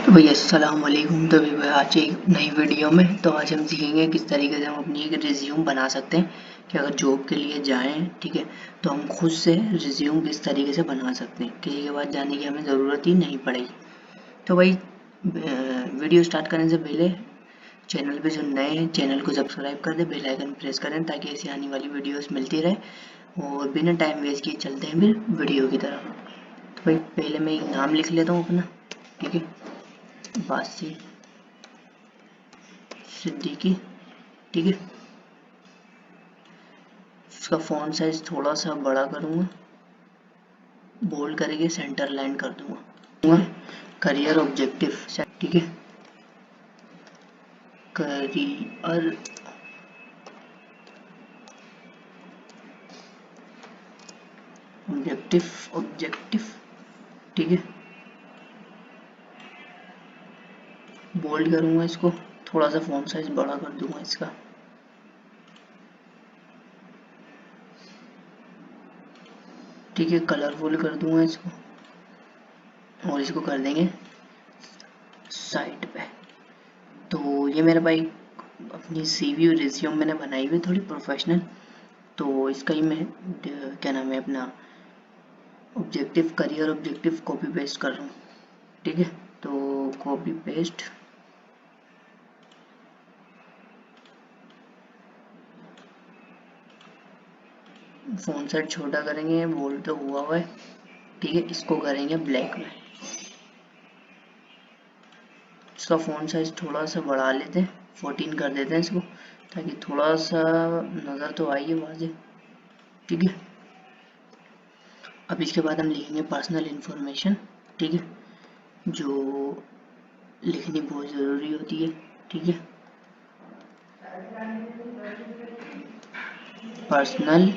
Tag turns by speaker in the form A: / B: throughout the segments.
A: तो भैया अस्सलाम वालेकुम। तो भैया आज एक नई वीडियो में तो आज हम सीखेंगे किस तरीके से हम अपनी एक रिज्यूम बना सकते हैं कि अगर जॉब के लिए जाएं, ठीक है, तो हम खुद से रिज्यूम किस तरीके से बना सकते हैं, किसी के पास जाने की हमें ज़रूरत ही नहीं पड़ेगी। तो भाई वीडियो स्टार्ट करने से पहले चैनल पे जो नए हैं चैनल को सब्सक्राइब कर दें, बेल आइकन प्रेस करें ताकि ऐसी आने वाली वीडियोस मिलती रहे। और बिना टाइम वेस्ट किए चलते हैं फिर वीडियो की तरफ। तो भाई पहले मैं एक नाम लिख लेता हूँ अपना, ठीक है, बासी सिद्दीकी, ठीक है। इसका फॉन्ट साइज थोड़ा सा बड़ा करूँगा, बोल्ड करके सेंटर लाइन कर दूंगा। करियर ऑब्जेक्टिव, ठीक है, करियर ऑब्जेक्टिव, ठीक है, बोल्ड करूँगा इसको, थोड़ा सा फॉन्ट साइज बड़ा कर दूंगा इसका, ठीक है, कलरफुल कर दूंगा इसको और इसको कर देंगे साइड पे। तो ये मेरा भाई अपनी सीवी और रिज्यूम मैंने बनाई हुई थोड़ी प्रोफेशनल, तो इसका ही मैं क्या नाम है अपना objective, career objective copy paste कर रहा हूँ, ठीक है। तो कॉपी पेस्ट, फॉन्ट साइज छोटा करेंगे, बोल्ड तो हुआ है, ठीक है। इसको करेंगे ब्लैक में, इसका फॉन्ट साइज थोड़ा सा बढ़ा लेते हैं, 14 कर देते हैं इसको ताकि थोड़ा सा नज़र तो आइए वाजे, ठीक है। अब इसके बाद हम लिखेंगे पर्सनल इन्फॉर्मेशन, ठीक है, जो लिखनी बहुत ज़रूरी होती है, ठीक है। पर्सनल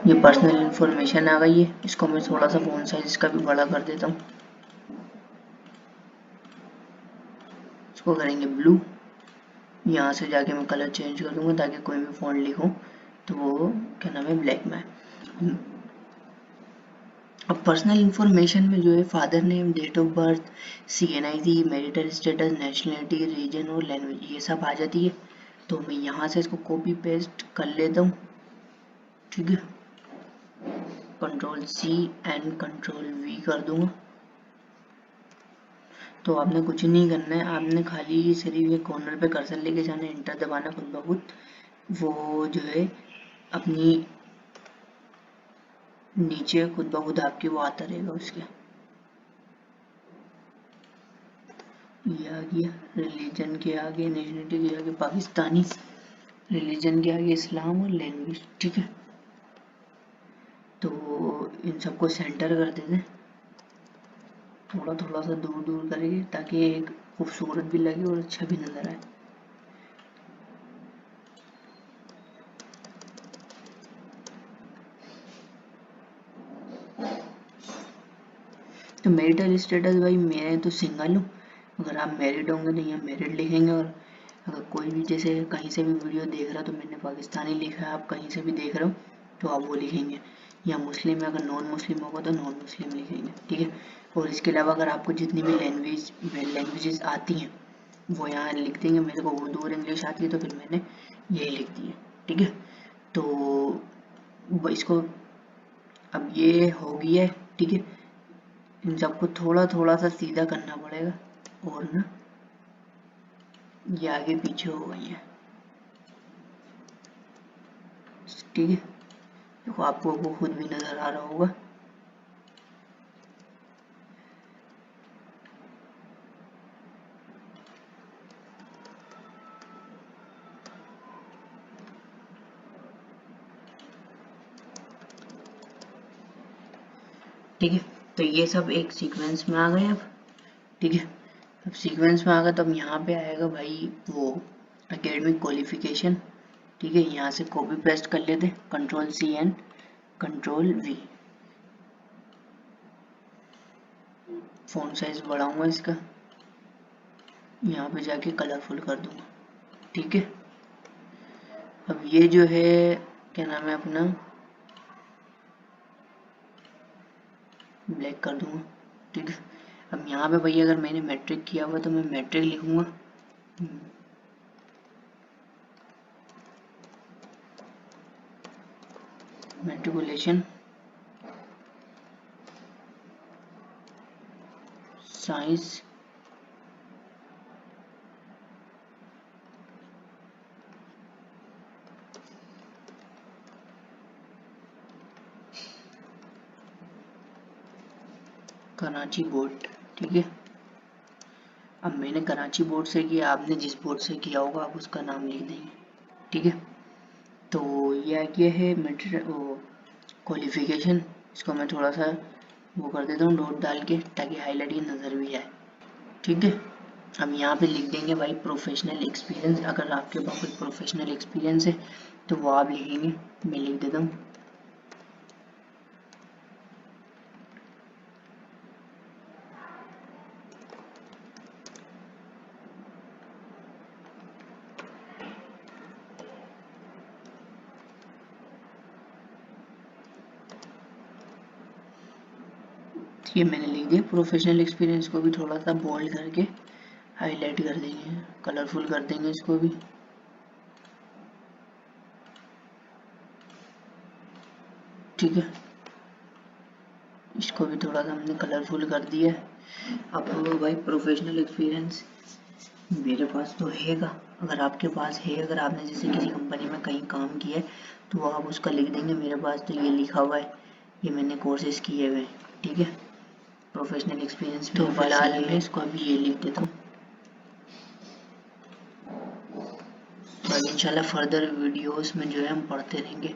A: ये पर्सनल इन्फॉर्मेशन आ गई है, इसको मैं थोड़ा सा फॉन्ट साइज इसका भी बड़ा कर देता हूँ, इसको करेंगे ब्लू। यहाँ से जाके मैं कलर चेंज कर दूंगा ताकि कोई भी फॉन्ट लिखूं तो वो क्या नाम है ब्लैक में। अब पर्सनल इन्फॉर्मेशन में जो है father name, date of birth, CNIC, marital status, nationality, region और लैंग्वेज ये सब आ जाती है। तो मैं यहाँ से इसको कॉपी पेस्ट कर लेता हूँ, ठीक है, Ctrl+C एंड Ctrl+V कर दूंगा। तो आपने कुछ नहीं करना है, आपने खाली सिर्फ ये कॉर्नर पे कर्सर लेके जाना है, एंटर दबाना खुद ब खुद वो जो है अपनी नीचे खुद ब खुद आपकी वो आता रहेगा उसके। ये आ गया, रिलीजन के आगे, नेशनलिटी के आगे पाकिस्तानी, रिलीजन के आगे इस्लाम और लैंग्वेज, ठीक है। तो इन सबको सेंटर कर देते हैं, थोड़ा थोड़ा सा दूर दूर करेंगे ताकि एक खूबसूरत भी लगे और अच्छा भी नजर आए। तो मैरिटल स्टेटस भाई मैं तो सिंगल हूँ, अगर आप मैरिड होंगे तो यहाँ मैरिड लिखेंगे, और अगर कोई भी जैसे कहीं से भी वीडियो देख रहा है तो मैंने पाकिस्तानी लिखा है, आप कहीं से भी देख रहे हो तो आप वो लिखेंगे। या मुस्लिम है, अगर नॉन मुस्लिम होगा तो नॉन मुस्लिम लिखेंगे, ठीक है। और इसके अलावा अगर आपको जितनी भी लैंग्वेजेस आती हैं वो यहाँ लिख देंगे। मेरे को उर्दू और इंग्लिश आती है तो फिर मैंने यही लिख दी है, ठीक है। तो इसको अब ये हो गया है, ठीक है। इन सबको थोड़ा थोड़ा सा सीधा करना पड़ेगा और ना ये आगे पीछे हो गई है, ठीक है। देखो आपको वो खुद भी नजर आ रहा होगा। ठीक है, तो ये सब एक सीक्वेंस में आ गए अब, ठीक है। अब सीक्वेंस में आ गया तो अब यहाँ पे आएगा भाई वो एकेडमिक क्वालिफिकेशन, ठीक है। यहाँ से कॉपी पेस्ट कर लेते हैं, Ctrl+C and Ctrl+V, font size बढ़ाऊंगा इसका, यहाँ पे जाके कलरफुल कर दूंगा, ठीक है। अब ये जो है क्या नाम है अपना, ब्लैक कर दूंगा, ठीक है। अब यहाँ पे भैया अगर मैंने मैट्रिक किया हुआ तो मैं मैट्रिक लिखूंगा, मैट्रिकुलेशन साइंस कराची बोर्ड, ठीक है। अब मैंने कराची बोर्ड से किया, आपने जिस बोर्ड से किया होगा आप उसका नाम लिख देंगे, ठीक है। तो ये क्या है क्वालिफिकेशन, इसको मैं थोड़ा सा वो कर देता हूँ डॉट डाल के, ताकि हाईलाइट ये नज़र भी आए, ठीक है। हम यहाँ पे लिख देंगे भाई प्रोफेशनल एक्सपीरियंस, अगर आपके पास कोई प्रोफेशनल एक्सपीरियंस है तो वो आप लिखेंगे, मैं लिख देता हूँ। ये मैंने लिख दिया प्रोफेशनल एक्सपीरियंस, को भी थोड़ा सा बोल्ड करके हाईलाइट कर देंगे, कलरफुल कर देंगे इसको भी, ठीक है। इसको भी थोड़ा सा हमने कलरफुल कर दिया है। अब भाई प्रोफेशनल एक्सपीरियंस मेरे पास तो हैगा, अगर आपके पास है, अगर आपने जैसे किसी कंपनी में कहीं काम किया है तो वो आप उसका लिख देंगे। मेरे पास तो ये लिखा हुआ है, ये मैंने कोर्सेज किए हुए, ठीक है। प्रोफेशनल एक्सपीरियंस तो फिलहाल मैं इसको अभी ये लिख देता हूँ। तो इंशाल्लाह फर्दर वीडियोस में जो है हम पढ़ते रहेंगे।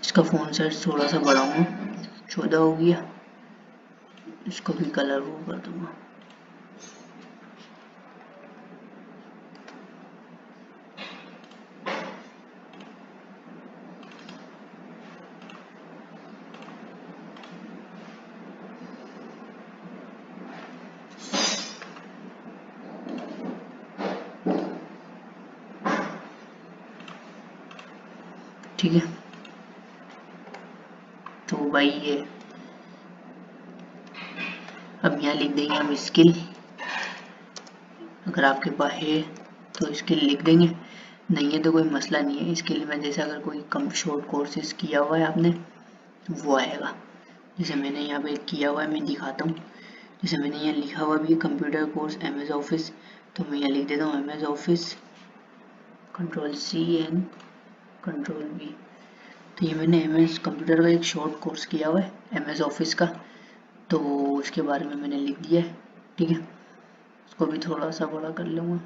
A: इसका फ़ॉन्ट साइज थोड़ा सा बढ़ाऊंगा, 14 हो गया, इसको भी कलर वो कर दूंगा। ठीक है, तो भाई ये अब यहाँ लिख देंगे हम स्किल, अगर आपके पास है तो स्किल लिख देंगे, नहीं है तो कोई मसला नहीं है। स्किल में जैसे अगर कोई कम शॉर्ट कोर्सेज किया हुआ है आपने वो आएगा, जैसे मैंने यहाँ पे किया हुआ है, मैं दिखाता हूँ। जैसे मैंने यहाँ लिखा हुआ भी कंप्यूटर कोर्स MS ऑफिस, तो मैं यहाँ लिख देता हूँ MS office, Ctrl+C and Ctrl+V। तो ये मैंने MS कंप्यूटर का एक शॉर्ट कोर्स किया हुआ है MS ऑफिस का, तो उसके बारे में मैंने लिख दिया है, ठीक है। उसको भी थोड़ा सा बड़ा कर लूँगा,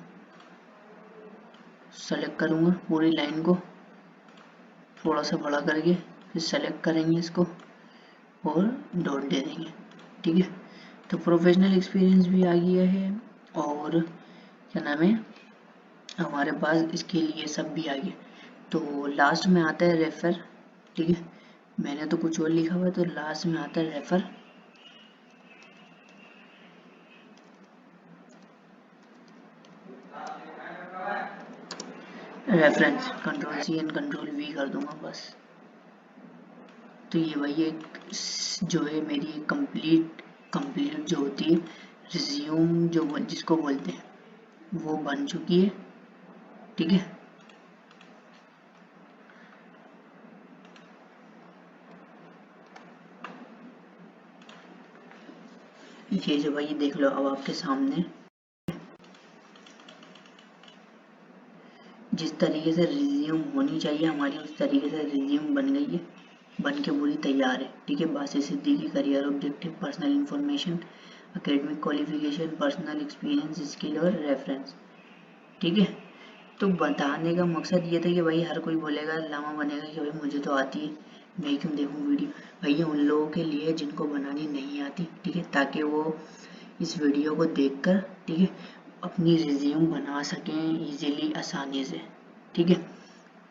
A: सेलेक्ट करूँगा पूरी लाइन को थोड़ा सा बड़ा करके, फिर सेलेक्ट करेंगे इसको और डॉट दे देंगे, ठीक है। तो प्रोफेशनल एक्सपीरियंस भी आ गया है, और क्या नाम है हमारे पास इसके लिए सब भी आ गया। तो लास्ट में आता है रेफर, ठीक है। मैंने तो कुछ और लिखा हुआ है, तो लास्ट में आता है refer, reference, Ctrl+C and Ctrl+V कर दूंगा बस। तो ये वही एक जो है मेरी कंप्लीट जो होती है रिज्यूम जो जिसको बोलते हैं वो बन चुकी है, ठीक है। ये जो भाई देख लो अब आपके सामने जिस तरीके से रिज्यूम होनी चाहिए हमारी उस तरीके से रिज्यूम बन गई है, बन के पूरी तैयार है, ठीक है। Basit Siddiqui, career objective, personal information, academic qualification, personal experience, skill और रेफरेंस, ठीक है। तो बताने का मकसद ये था कि भाई हर कोई बोलेगा लामा बनेगा कि भाई मुझे तो आती है, मैं क्यों देखूँ वीडियो। भैया उन लोगों के लिए जिनको बनानी नहीं आती, ठीक है, ताकि वो इस वीडियो को देखकर, ठीक है, अपनी रिज्यूम बना सकें इजीली, आसानी से, ठीक है।